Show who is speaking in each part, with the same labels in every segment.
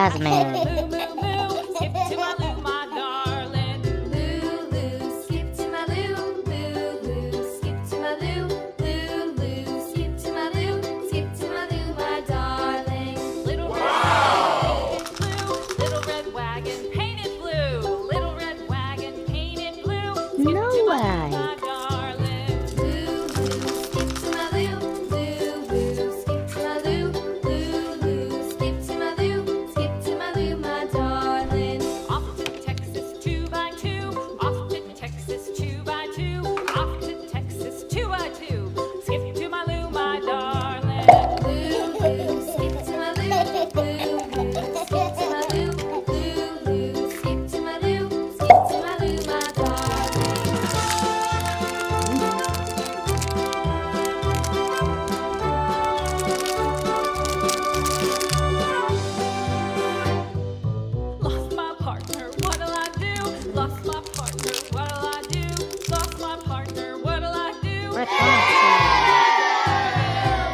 Speaker 1: Jasmine.
Speaker 2: Lou, Lou, Lou, skip to my Lou, my darling.
Speaker 3: Lou, Lou, skip to my Lou. Lou, Lou, skip to my Lou. Lou, Lou, skip to my Lou. Skip to my Lou, my darling.
Speaker 2: Little red wagon painted blue. Little red wagon painted blue. Little red wagon painted blue. Skip
Speaker 1: No
Speaker 2: to my
Speaker 1: way.
Speaker 2: Lou, my darling.
Speaker 3: Lou, Lou, skip to my Lou. Lou, Lou, skip to my Lou. Lou, Lou, skip to my Lou. Skip to my Lou, my darling.
Speaker 2: Off to Texas 2x2. Off to Texas 2x2. Off to Texas 2x2. Skip to my Lou, my darling.
Speaker 3: Lou, Lou, skip to my Lou. Lou, Lou, skip to my Lou. Lou, Lou, skip to my Lou. Skip to my Lou, my darling.
Speaker 2: Lost my partner, what'll I do? Lost my partner, what'll I do? Lost my partner, what'll I do?
Speaker 1: Rapunzel.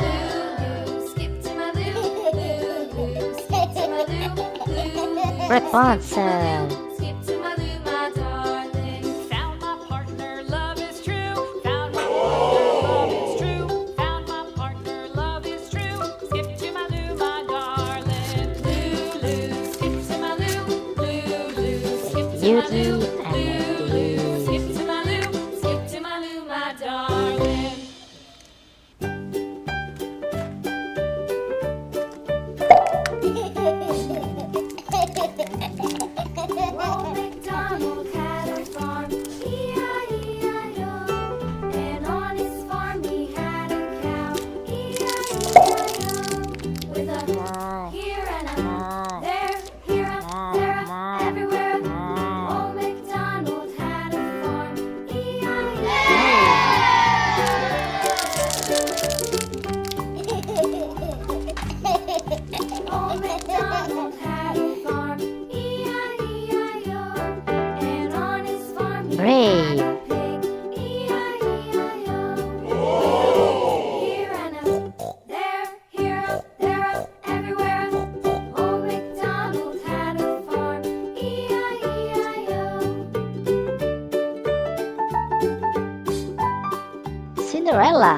Speaker 3: Lou, Lou, skip to my Lou. Lou, Lou, skip to my Lou. Lou, Lou,
Speaker 1: Rapunzel.
Speaker 3: skip to my Lou, my darling.
Speaker 2: Found my partner, love is true. Found my partner, love is true. Found my partner, love is true. Skip to my Lou, my darling.
Speaker 3: Lou, Lou, skip to my Lou. Lou, Lou, skip to my
Speaker 1: Beauty
Speaker 3: Lou.
Speaker 1: and
Speaker 3: Lou, Lou,
Speaker 1: the
Speaker 3: skip to my Lou. Skip to my Lou, my darling. Old MacDonald had a farm, E-I-E-I-O. And on his farm he had a cow, E-I-E-I-O. With a here and a there, here a there a everywhere. Old MacDonald had a farm, E-I-E-I-O. Old MacDonald had a farm, E-I-E-I-O. And on his farm he
Speaker 1: Brave.
Speaker 3: had a pig, E-I-E-I-O. Here and a there, here a there a everywhere. Old MacDonald had a farm, E-I-E-I-O.
Speaker 1: Cinderella.